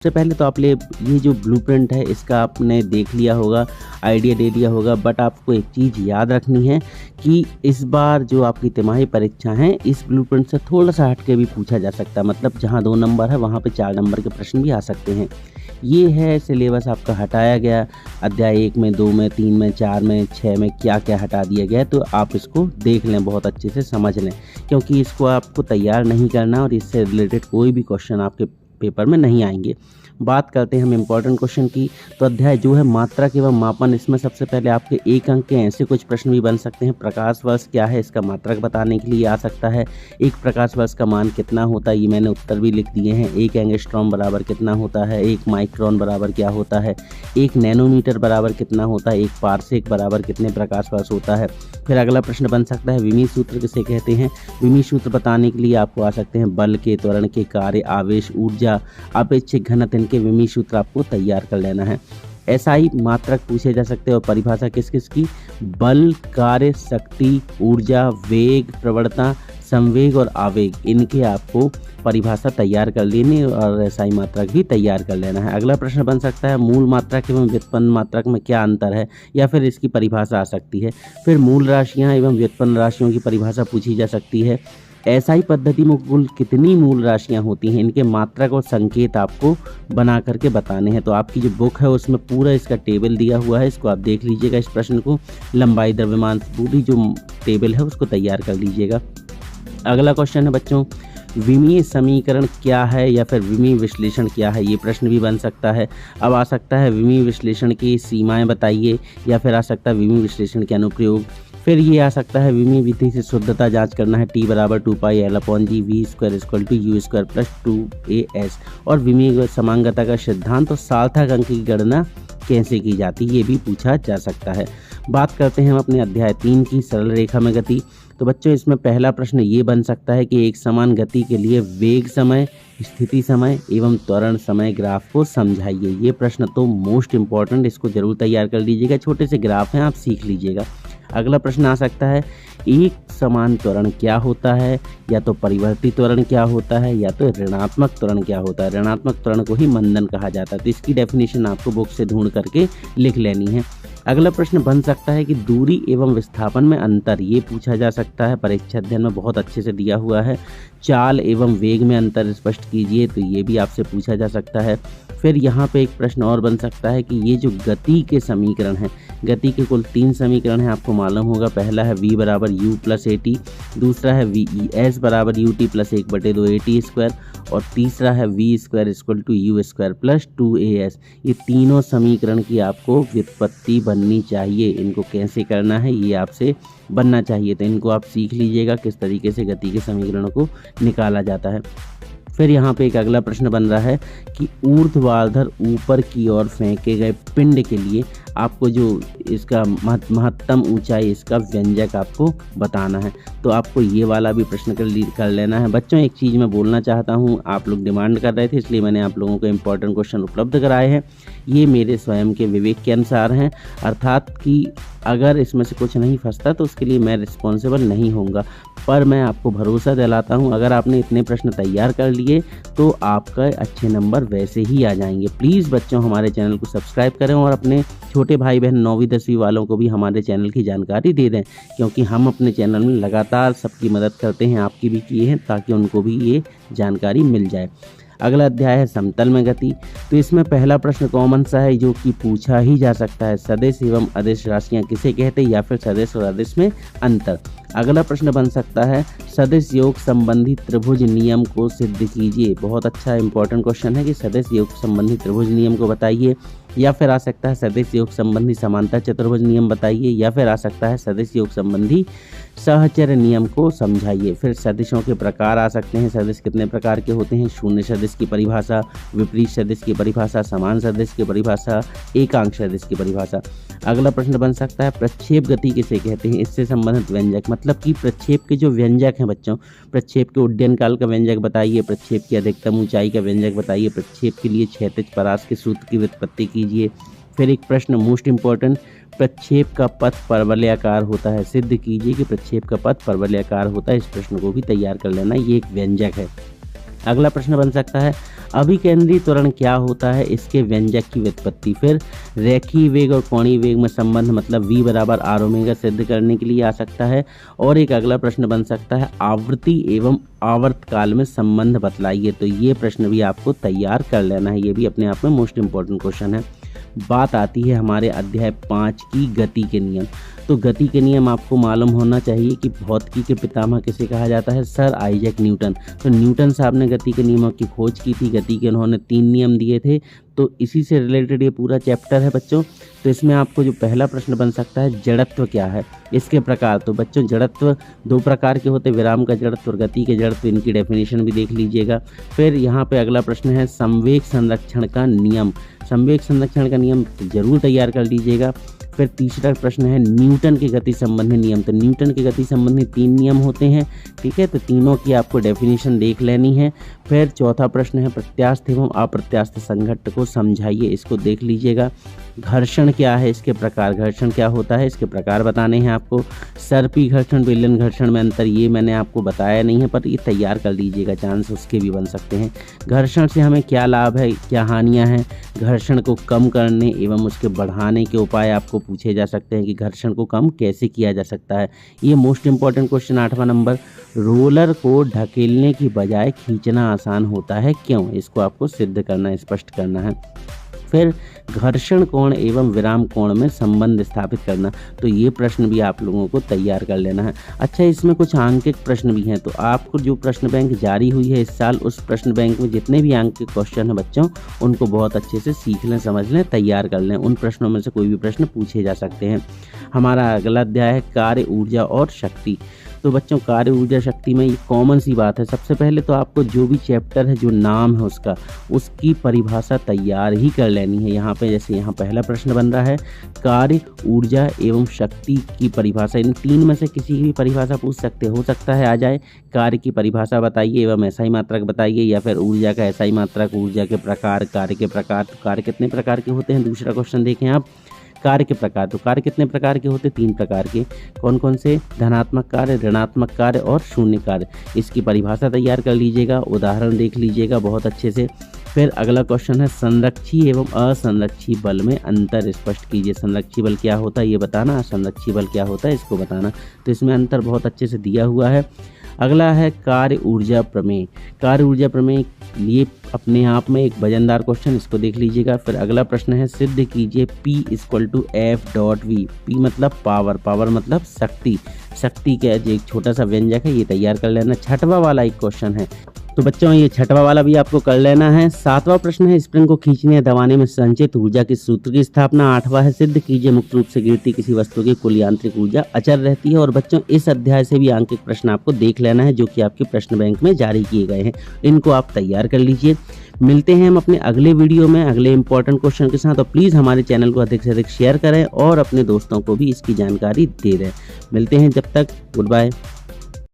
सबसे पहले तो ये जो ब्लूप्रिंट है इसका आपने देख लिया होगा, आइडिया ले लिया होगा, बट आपको एक चीज़ याद रखनी है कि इस बार जो आपकी तिमाही परीक्षा है इस ब्लूप्रिंट से थोड़ा-सा हट के भी पूछा जा सकता है। मतलब जहाँ 2 नंबर है वहाँ पे 4 नंबर के प्रश्न भी आ सकते हैं। ये है सिलेबस आपका हटाया गया, अध्याय 1 में, 2 में, 3 में, 4 में, 6 में क्या-क्या हटा दिया गया है, तो आप इसको देख लें, बहुत अच्छे से समझ लें, क्योंकि इसको आपको तैयार नहीं करना और इससे रिलेटेड कोई भी क्वेश्चन आपके पेपर में नहीं आएंगे। बात करते हैं हम इम्पोर्टेंट क्वेश्चन की। तो अध्याय जो है मात्रक एवं मापन, इसमें सबसे पहले आपके 1 अंक के ऐसे कुछ प्रश्न भी बन सकते हैं। प्रकाश वर्ष क्या है, इसका मात्रक बताने के लिए आ सकता है। 1 प्रकाश वर्ष का मान कितना होता है, ये मैंने उत्तर भी लिख दिए हैं। 1 एंगस्ट्रॉम बराबर कितना होता है, 1 माइक्रोन बराबर क्या होता है, 1 नैनोमीटर बराबर कितना होता है, 1 पारसेक बराबर कितने प्रकाश वर्ष होता है। फिर अगला प्रश्न बन सकता है विमी सूत्र किसे कहते हैं। विमी सूत्र बताने के लिए आपको आ सकते हैं बल के, त्वरण के, कार्य, आवेश, ऊर्जा, अपेक्षिक घनत्व, इनके विमी सूत्र आपको तैयार कर लेना है। SI मात्रक पूछे जा सकते हैं और परिभाषा किस किस की, बल, कार्य, शक्ति, ऊर्जा, वेग, प्रवणता, संवेग और आवेग, इनके आपको परिभाषा तैयार कर लेनी और SI मात्रक भी तैयार कर लेना है। अगला प्रश्न बन सकता है मूल मात्रक एवं व्युत्पन्न मात्रक में क्या अंतर है, या फिर इसकी परिभाषा आ सकती है। फिर मूल राशियां एवं व्युत्पन्न राशियों की परिभाषा पूछी जा सकती है। SI पद्धति में कुल कितनी मूल राशियां होती हैं, इनके मात्रक और संकेत आपको बना करके बताने हैं। तो आपकी जो बुक है उसमें पूरा इसका टेबल दिया हुआ है, इसको आप देख लीजिएगा। इस प्रश्न को लंबाई, द्रव्यमान, पूरी जो टेबल है उसको तैयार कर लीजिएगा। अगला क्वेश्चन है बच्चों, विमीय समीकरण क्या है या फिर विमीय विश्लेषण क्या है, ये प्रश्न भी बन सकता है। अब आ सकता है विमीय विश्लेषण की सीमाएं बताइए, या फिर आ सकता है विमीय विश्लेषण के अनुप्रयोग। फिर ये आ सकता है विमीय विधि से शुद्धता जांच करना है, T बराबर 2πL/G v² = U² + 2AS। और विमीय समांगता का सिद्धांत और सार्थक अंक की गणना कैसे की जाती है, ये भी पूछा जा सकता है। बात करते हैं हम अपने अध्याय 3 की, सरल रेखा में गति। तो बच्चों इसमें पहला प्रश्न ये बन सकता है कि एक समान गति के लिए वेग समय, स्थिति समय एवं त्वरण समय ग्राफ को समझाइए। ये प्रश्न तो मोस्ट इम्पॉर्टेंट, इसको जरूर तैयार कर लीजिएगा। छोटे से ग्राफ हैं, आप सीख लीजिएगा। अगला प्रश्न आ सकता है एक समान त्वरण क्या होता है, या तो परिवर्ती त्वरण क्या होता है, या तो ऋणात्मक त्वरण क्या होता है। ऋणात्मक त्वरण को ही मंदन कहा जाता है, तो इसकी डेफिनेशन आपको बुक से ढूंढ करके लिख लेनी है। अगला प्रश्न बन सकता है कि दूरी एवं विस्थापन में अंतर, ये पूछा जा सकता है, परीक्षा अध्ययन में बहुत अच्छे से दिया हुआ है। चाल एवं वेग में अंतर स्पष्ट कीजिए, तो ये भी आपसे पूछा जा सकता है। फिर यहाँ पे एक प्रश्न और बन सकता है कि ये जो गति के समीकरण हैं, गति के कुल 3 समीकरण हैं, आपको मालूम होगा। पहला है v बराबर u + at, दूसरा है s बराबर ut + 1/2 at², और तीसरा है v² = u² + 2as। ये तीनों समीकरण की आपको व्युत्पत्ति बननी चाहिए। इनको कैसे करना है ये आपसे बनना चाहिए, तो इनको आप सीख लीजिएगा किस तरीके से गति के समीकरणों को निकाला जाता है। फिर यहाँ पे एक अगला प्रश्न बन रहा है कि ऊर्ध्वाधर ऊपर की ओर फेंके गए पिंड के लिए आपको जो इसका महत्तम ऊंचाई, इसका व्यंजक आपको बताना है। तो आपको ये वाला भी प्रश्न कर लेना है। बच्चों एक चीज़ मैं बोलना चाहता हूँ, आप लोग डिमांड कर रहे थे इसलिए मैंने आप लोगों को इम्पोर्टेंट क्वेश्चन उपलब्ध कराए हैं। ये मेरे स्वयं के विवेक के अनुसार हैं, अर्थात कि अगर इसमें से कुछ नहीं फंसता तो उसके लिए मैं रिस्पॉन्सिबल नहीं होऊंगा, पर मैं आपको भरोसा दिलाता हूं अगर आपने इतने प्रश्न तैयार कर लिए तो आपका अच्छे नंबर वैसे ही आ जाएंगे। प्लीज़ बच्चों हमारे चैनल को सब्सक्राइब करें और अपने छोटे भाई बहन 9वीं 10वीं वालों को भी हमारे चैनल की जानकारी दे दें, क्योंकि हम अपने चैनल में लगातार सबकी मदद करते हैं, आपकी भी किए हैं, ताकि उनको भी ये जानकारी मिल जाए। अगला अध्याय है समतल में गति। तो इसमें पहला प्रश्न कॉमन सा है जो कि पूछा ही जा सकता है, सदिश एवं अदिश राशियां किसे कहते हैं, या फिर सदिश और अदिश में अंतर। अगला प्रश्न बन सकता है सदिश योग संबंधी त्रिभुज नियम को सिद्ध कीजिए। बहुत अच्छा इंपॉर्टेंट क्वेश्चन है कि सदिश योग संबंधी त्रिभुज नियम को बताइए। या फिर आ सकता है सदिश योग संबंधी समांतर चतुर्भुज नियम बताइए, या फिर आ सकता है सदिश योग संबंधी सहचर्य नियम को समझाइए। फिर सदिशों के प्रकार आ सकते हैं, सदिश कितने प्रकार के होते हैं, शून्य सदिश की परिभाषा, विपरीत सदिश की परिभाषा, समान सदिश की परिभाषा, एकांक सदिश की परिभाषा। अगला प्रश्न बन सकता है प्रक्षेप गति किसे कहते हैं, इससे संबंधित व्यंजक, मतलब कि प्रक्षेप के जो व्यंजक हैं बच्चों, प्रक्षेप के उड्डयन काल का व्यंजक बताइए, प्रक्षेप की अधिकतम ऊंचाई का व्यंजक बताइए, प्रक्षेप के लिए क्षैतिज परास के सूत्र की व्युत्पत्ति कीजिए। फिर एक प्रश्न मोस्ट इंपॉर्टेंट, प्रक्षेप का पथ परवलयाकार होता है, सिद्ध कीजिए कि प्रक्षेप का पथ परवलयाकार होता है। इस प्रश्न को भी तैयार कर लेना, ये एक व्यंजक है। अगला प्रश्न बन सकता है अभिकेंद्री त्वरण क्या होता है, इसके व्यंजक की व्युत्पत्ति। फिर रेखीय वेग और कोणीय वेग में संबंध मतलब v बराबर r ओमेगा सिद्ध करने के लिए आ सकता है। और एक अगला प्रश्न बन सकता है आवृत्ति एवं आवर्तकाल में संबंध बतलाइए। तो ये प्रश्न भी आपको तैयार कर लेना है, ये भी अपने आप में मोस्ट इंपॉर्टेंट क्वेश्चन है। बात आती है हमारे अध्याय 5 की गति के नियम। तो गति के नियम आपको मालूम होना चाहिए कि भौतिकी के पितामह किसे कहा जाता है, सर आइजैक न्यूटन। तो न्यूटन साहब ने गति के नियमों की खोज की थी, गति के उन्होंने 3 नियम दिए थे। तो इसी से रिलेटेड ये पूरा चैप्टर है बच्चों। तो इसमें आपको जो पहला प्रश्न बन सकता है जड़त्व क्या है, इसके प्रकार। तो बच्चों जड़त्व 2 प्रकार के होते, विराम का जड़त्व और गति के जड़त्व, इनकी डेफिनेशन भी देख लीजिएगा। फिर यहाँ पे अगला प्रश्न है संवेग संरक्षण का नियम। संवेग संरक्षण का नियम जरूर तैयार कर लीजिएगा। फिर तीसरा प्रश्न है न्यूटन के गति संबंधी नियम। तो न्यूटन के गति संबंधी 3 नियम होते हैं, ठीक है, तो तीनों की आपको डेफिनेशन देख लेनी है। फिर चौथा प्रश्न है प्रत्यास्थ एवं अप्रत्यास्थ संघट्ट को समझाइए, इसको देख लीजिएगा। घर्षण क्या है, इसके प्रकार, घर्षण क्या होता है इसके प्रकार बताने हैं आपको। सर्पी घर्षण बेलन घर्षण में अंतर ये मैंने आपको बताया नहीं है, पर ये तैयार कर लीजिएगा, चांस उसके भी बन सकते हैं। घर्षण से हमें क्या लाभ है, क्या हानियां हैं, घर्षण को कम करने एवं उसके बढ़ाने के उपाय आपको पूछे जा सकते हैं कि घर्षण को कम कैसे किया जा सकता है। ये मोस्ट इंपॉर्टेंट क्वेश्चन 8वां नंबर, रोलर को ढकेलने की बजाय खींचना आसान होता है क्यों, इसको आपको सिद्ध करना, स्पष्ट करना है। फिर घर्षण कोण एवं विराम कोण में संबंध स्थापित करना। तो ये प्रश्न भी आप लोगों को तैयार कर लेना है। अच्छा, इसमें कुछ आंकिक प्रश्न भी हैं, तो आपको जो प्रश्न बैंक जारी हुई है इस साल, उस प्रश्न बैंक में जितने भी आंकिक क्वेश्चन हैं बच्चों, उनको बहुत अच्छे से सीख लें, समझ लें, तैयार कर लें। उन प्रश्नों में से कोई भी प्रश्न पूछे जा सकते हैं। हमारा अगला अध्याय है कार्य, ऊर्जा और शक्ति। तो बच्चों कार्य, ऊर्जा, शक्ति में ये कॉमन सी बात है। सबसे पहले तो आपको जो भी चैप्टर है, जो नाम है उसका, उसकी परिभाषा तैयार ही कर लेनी है। यहाँ पे जैसे यहाँ पहला प्रश्न बन रहा है कार्य, ऊर्जा एवं शक्ति की परिभाषा, इन 3 में से किसी की भी परिभाषा पूछ सकते, हो सकता है आ जाए। कार्य की परिभाषा बताइए एवं ऐसा ही मात्रक बताइए, या फिर ऊर्जा का ऐसा ही मात्रक, ऊर्जा के प्रकार, कार्य के प्रकार। तो कार्य कितने प्रकार के होते हैं, दूसरा क्वेश्चन देखें आप। कार्य के प्रकार, तो कार्य कितने प्रकार के होते, 3 प्रकार के। कौन कौन से, धनात्मक कार्य, ऋणात्मक कार्य और शून्य कार्य। इसकी परिभाषा तैयार कर लीजिएगा, उदाहरण देख लीजिएगा बहुत अच्छे से। फिर अगला क्वेश्चन है संरक्षी एवं असंरक्षी बल में अंतर स्पष्ट कीजिए। संरक्षी बल क्या होता है ये बताना, असंरक्षी बल क्या होता है इसको बताना। तो इसमें अंतर बहुत अच्छे से दिया हुआ है। अगला है कार्य ऊर्जा प्रमेय। कार्य ऊर्जा प्रमेय लिए अपने आप में एक वजनदार क्वेश्चन, इसको देख लीजिएगा। फिर अगला प्रश्न है सिद्ध कीजिए P = F.V। P मतलब पावर, पावर मतलब शक्ति, शक्ति का एक छोटा सा व्यंजक है, ये तैयार कर लेना। 6वां वाला एक क्वेश्चन है, तो बच्चों ये 6वां वाला भी आपको कर लेना है। 7वां प्रश्न है स्प्रिंग को खींचने या दबाने में संचित ऊर्जा के सूत्र की स्थापना। 8वां है सिद्ध कीजिए मुक्त रूप से गिरती किसी वस्तु की कुल यांत्रिक ऊर्जा अचल रहती है। और बच्चों इस अध्याय से भी आंकिक प्रश्न आपको देख लेना है, जो कि आपके प्रश्न बैंक में जारी किए गए हैं, इनको आप तैयार कर लीजिए। मिलते हैं हम अपने अगले वीडियो में अगले इंपॉर्टेंट क्वेश्चन के साथ। और प्लीज़ हमारे चैनल को अधिक से अधिक शेयर करें और अपने दोस्तों को भी इसकी जानकारी दे दें। मिलते हैं, जब तक गुड बाय।